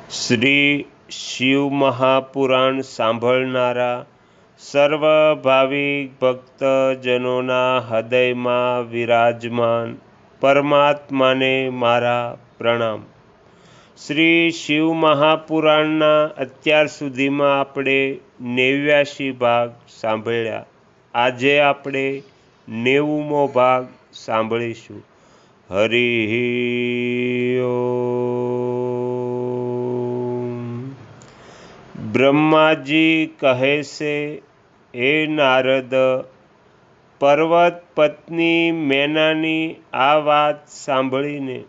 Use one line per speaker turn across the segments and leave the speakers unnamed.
શ્રી શિવ મહાપુરાણ સાંભળનારા સર્વ ભાવિક ભક્તજનોના હૃદયમાં વિરાજમાન પરમાત્માને મારા પ્રણામ। શ્રી શિવ મહાપુરાણના અત્યાર સુધીમાં આપણે 89 ભાગ સાંભળ્યા। આજે આપણે 90મો ભાગ સાંભળીશું। હરિ ઓમ। બ્રહ્માજી કહે છે, હે નારદ, પર્વત પત્ની મેનાની આ વાત સાંભળીને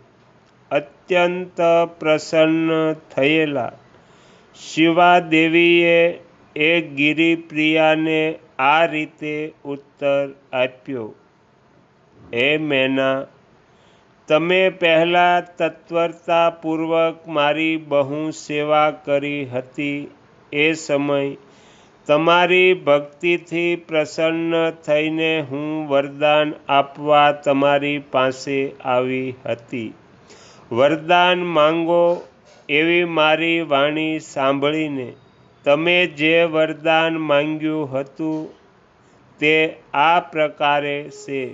અત્યંત પ્રસન્ન થયેલા શિવાદેવીએ એ ગિરિપ્રિયાને આ રીતે ઉત્તર આપ્યો, હે મેના, તમે પહેલાં તત્પરતાપૂર્વક મારી બહુ સેવા કરી હતી। એ સમય તમારી ભક્તિથી પ્રસન્ન થઈને હું વરદાન આપવા તમારી પાસે આવી હતી। વરદાન માંગો એવી મારી વાણી સાંભળીને તમે જે વરદાન માંગ્યું હતું તે આ પ્રકારે છે,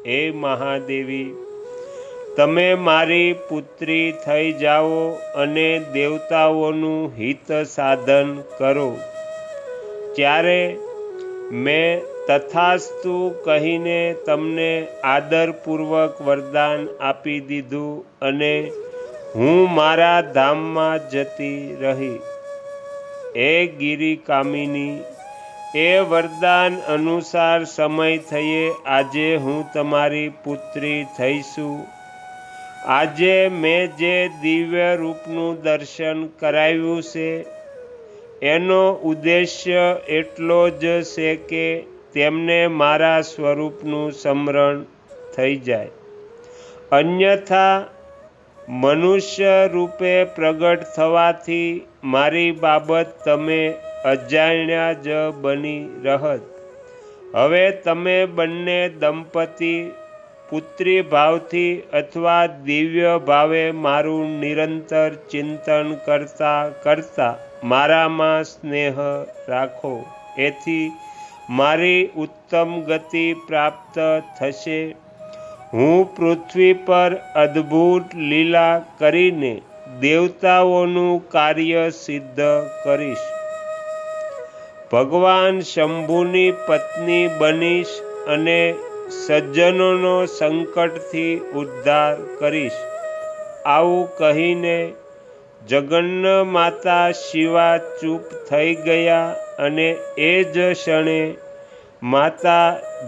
હે મહાદેવી, તમે મારી પુત્રી થઈ જાઓ અને દેવતાઓનું હિત સાધન કરો। ત્યારે મેં તથાસ્તુ કહીને તમને આદરપૂર્વક વરદાન આપી દીધું અને હું મારા ધામમાં જતી રહી। હે ગિરિકામિની, એ વરદાન અનુસાર સમય થયે આજે હું તમારી પુત્રી થઈશું। આજે મેં જે દિવ્ય રૂપનું દર્શન કરાવ્યું છે એનો ઉદ્દેશ્ય એટલો જ છે કે તેમને મારા સ્વરૂપનું સ્મરણ થઈ જાય, અન્યથા મનુષ્ય રૂપે પ્રગટ થવાથી મારી બાબત તમે અજાણ્યા જ બની રહત। હવે તમે બંને દંપતી પુત્રી ભાવથી અથવા દિવ્ય ભાવે મારું નિરંતર ચિંતન કરતાં કરતાં મારામાં સ્નેહ રાખો, એથી મારી ઉત્તમ ગતિ પ્રાપ્ત થશે। હું પૃથ્વી પર અદ્ભુત લીલા કરીને દેવતાઓનું કાર્ય સિદ્ધ કરીશ, ભગવાન શંભુની પત્ની બનીશ અને સજ્જનોનો સંકટથી ઉદ્ધાર કરીશ। આવું કહીને જગન્માતા શિવા ચૂપ થઈ ગયા અને એ જ ક્ષણે માતા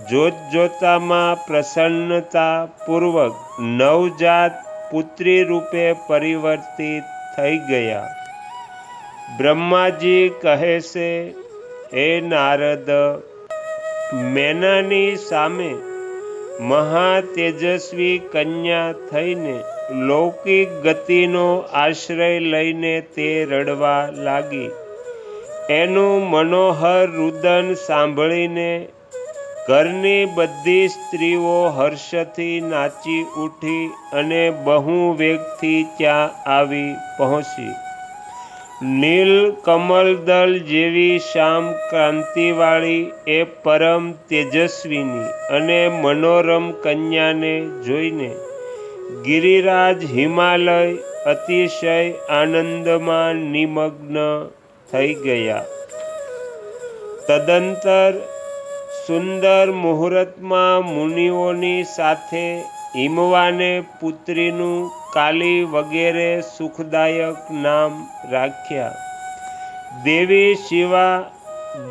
જોતજોતામાં પ્રસન્નતાપૂર્વક નવજાત પુત્રી રૂપે પરિવર્તિત થઈ ગયા। બ્રહ્માજી કહે છે, હે નારદ, મેનાની સામે મહાતેજસ્વી કન્યા થઈને લૌકિક ગતિનો આશ્રય લઈને તે રડવા લાગી। એનું મનોહર રુદન સાંભળીને ઘરની બધી સ્ત્રીઓ હર્ષથી નાચી ઉઠી અને બહુ વેગથી ત્યાં આવી પહોંચી। નીલ કમલદલ જેવી શ્યામ ક્રાંતિવાળી એ પરમ તેજસ્વીની અને મનોરમ કન્યાને જોઈને ગિરિરાજ હિમાલય અતિશય આનંદમાં નિમગ્ન થઈ ગયા। તદંતર સુંદર મુહૂર્તમાં મુનિઓની સાથે હિમવાને પુત્રીનું કાલી વગેરે સુખદાયક નામ રાખ્યા। દેવી શિવા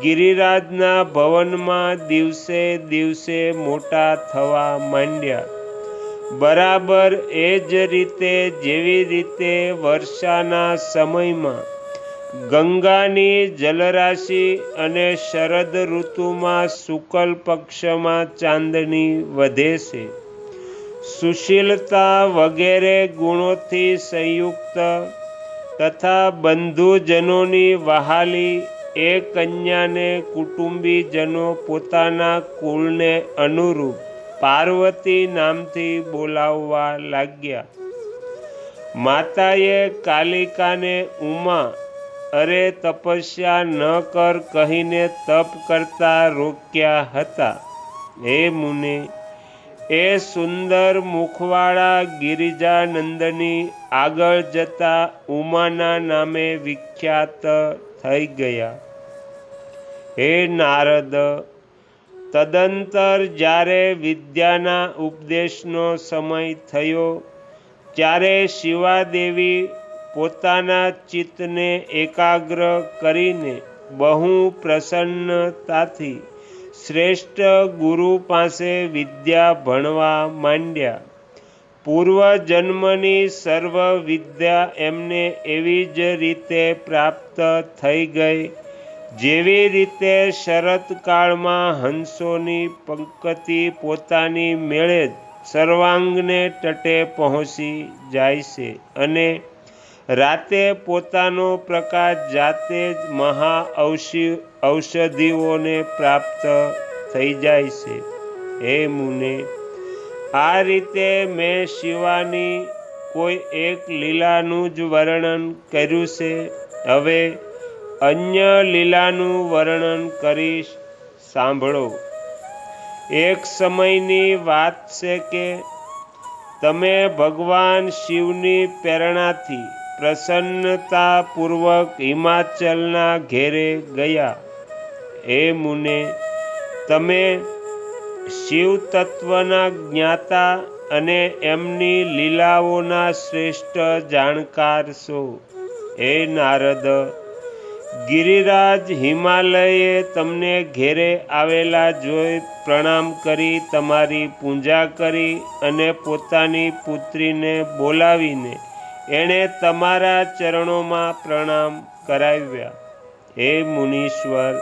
ગિરિરાજના ભવનમાં દિવસે દિવસે મોટા થવા માંડ્યા। બરાબર એ જ રીતે જેવી રીતે વર્ષાના સમયમાં ગંગાની જલરાશિ અને શરદ ઋતુમાં શુક્લ પક્ષમાં ચાંદની વધે છે, સુશીલતા વગેરે ગુણોથી સંયુક્ત તથા બંધુજનોની વહાલી એ કન્યાને કુટુંબીજનો પોતાના કુળને અનુરૂપ પાર્વતી નામથી બોલાવવા લાગ્યા। માતાએ કાલિકાને ઉમા અરે તપસ્યા ન કર કહીને તપ કરતા રોક્યા હતા. હે મુને, એ સુંદર મુખવાળા ગિરિજાનંદની આગળ જતા ઉમાના નામે વિખ્યાત થઈ ગયા. હે નારદ, તદંતર જ્યારે વિદ્યાના ઉપદેશનો સમય થયો ત્યારે શિવાદેવી પોતાના ચિત્તને એકાગ્ર કરીને બહુ પ્રસન્નતાથી શ્રેષ્ઠ ગુરુ પાસે વિદ્યા ભણવા માંડ્યા. પૂર્વજન્મની સર્વ વિદ્યા એમને એવી જ રીતે પ્રાપ્ત થઈ ગઈ જેવી રીતે શરતકાળમાં હંસોની પંક્તિ પોતાની મેળે જ સર્વાંગને તટે પહોંચી જાય છે અને રાતે પોતાનો પ્રકાશ જાતે જ મહા ઔષધિઓને પ્રાપ્ત થઈ જાય છે. હે મુને, આ રીતે મેં શિવાની કોઈ એક લીલાનું જ વર્ણન કર્યું છે. હવે અન્ય લીલાનું વર્ણન કરીશ, સાંભળો. એક સમયની વાત છે કે તમે ભગવાન શિવની પ્રેરણાથી પ્રસન્નતાપૂર્વક હિમાચલના ઘેરે ગયા. હે મુને, તમે શિવ તત્વના જ્ઞાતા અને એમની લીલાઓના શ્રેષ્ઠ જાણકાર છો. હે નારદ, ગિરિરાજ હિમાલયે તમને ઘેરે આવેલા જોઈ પ્રણામ કરી તમારી પૂજા કરી અને પોતાની પુત્રીને બોલાવીને એણે તમારા ચરણોમાં પ્રણામ કરાવ્યા. હે મુનીશ્વર,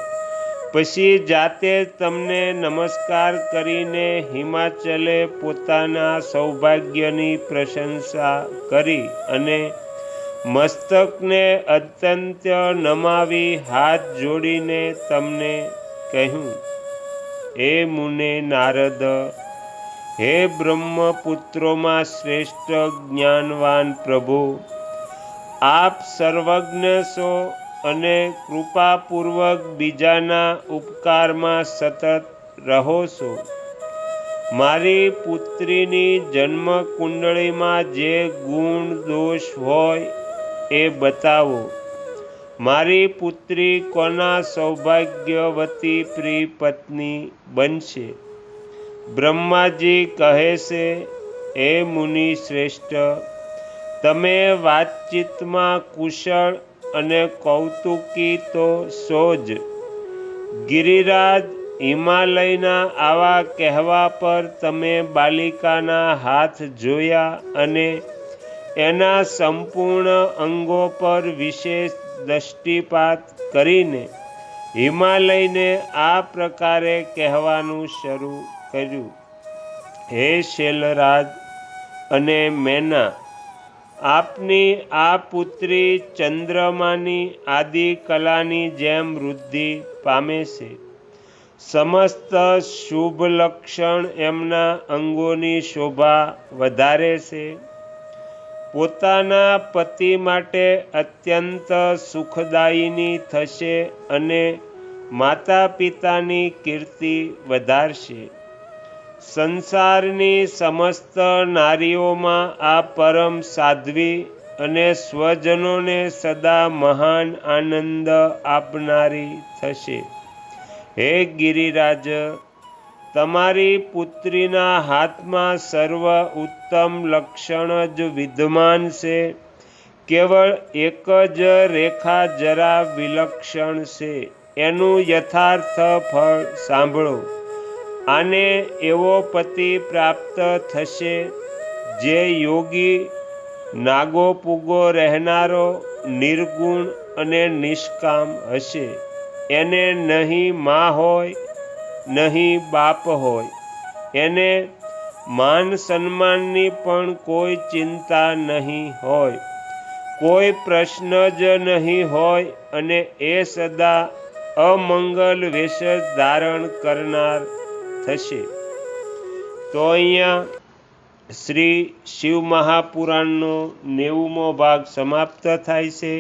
પછી જાતે તમને નમસ્કાર કરીને હિમાચલે પોતાના સૌભાગ્યની પ્રશંસા કરી અને મસ્તકને અત્યંત નમાવી હાથ જોડીને તમને કહ્યું. હે મુને નારદ, હે બ્રહ્મપુત્રોમાં શ્રેષ્ઠ જ્ઞાનવાન પ્રભુ, આપ સર્વજ્ઞ છો અને કૃપાપૂર્વક બીજાના ઉપકારમાં સતત રહો છો. મારી પુત્રીની જન્મ કુંડળીમાં જે ગુણ દોષ હોય એ બતાવો. મારી પુત્રી કોના સૌભાગ્યવતી પ્રિય પત્ની બનશે? બ્રહ્માજી કહે છે, હે મુનિ શ્રેષ્ઠ, તમે વાતચીતમાં કુશળ અને કૌતુકી તો છો જ. ગિરિરાજ હિમાલયના આવા કહેવા પર તમે બાલિકાના હાથ જોયા અને એના સંપૂર્ણ અંગો પર વિશેષ દૃષ્ટિપાત કરીને હિમાલયને આ પ્રકારે કહેવાનું શરૂ કર્યું. હે શૈલરાજ અને મેના, આપની આ પુત્રી ચંદ્રમાની આદિ કલાની જેમ વૃદ્ધિ પામે છે. સમસ્ત શુભ લક્ષણ એમના અંગોની શોભા વધારે છે. પોતાના પતિ માટે અત્યંત સુખદાયિની થશે અને માતા પિતાની કીર્તિ વધારશે. સંસારની સમસ્ત નારીઓમાં આ પરમ સાધ્વી અને સ્વજનોને સદા મહાન આનંદ આપનારી થશે. હે ગિરિરાજ, તમારી પુત્રીના હાથમાં સર્વ ઉત્તમ લક્ષણ જ વિદ્યમાન છે. કેવળ એક જ રેખા જરા વિલક્ષણ છે. એનું યથાર્થ ફળ સાંભળો. આને એવો પતિ પ્રાપ્ત થશે જે યોગી, નાગોપૂગો રહેનારો, નિર્ગુણ અને નિષ્કામ હશે. એને નહીં મા હોય, નહીં બાપ હોય. એને માન સન્માનની પણ કોઈ ચિંતા નહીં હોય. કોઈ પ્રશ્ન જ નહીં હોય અને એ સદા અમંગલ વેશ ધારણ કરનાર થશે. તો અહીંયા શ્રી શિવ મહાપુરાણનો 90મો ભાગ સમાપ્ત થાય છે.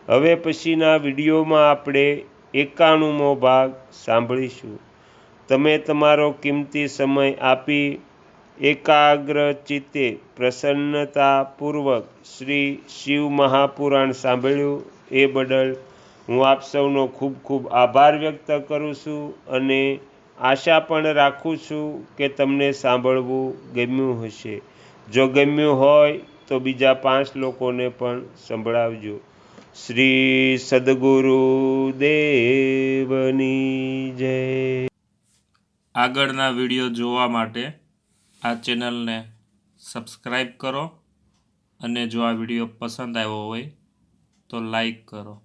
હવે પછીના વિડીયોમાં આપણે 91મો ભાગ સાંભળીશું. તમે તમારો કિંમતી સમય આપી એકાગ્ર ચિત્તે પ્રસન્નતાપૂર્વક શ્રી શિવ મહાપુરાણ સાંભળ્યું એ બદલ હું આપ સૌનો ખૂબ ખૂબ આભાર વ્યક્ત કરું છું અને આશા પણ રાખું છું કે તમને સાંભળવું ગમ્યું હશે. જો ગમ્યું હોય તો બીજા 5 લોકોને પણ સંભળાવજો. શ્રી સદગુરુ દેવની જય.
આગળના વિડીયો જોવા માટે આ ચેનલને સબસ્ક્રાઈબ કરો અને જો આ વિડીયો પસંદ આવ્યો હોય તો લાઈક કરો.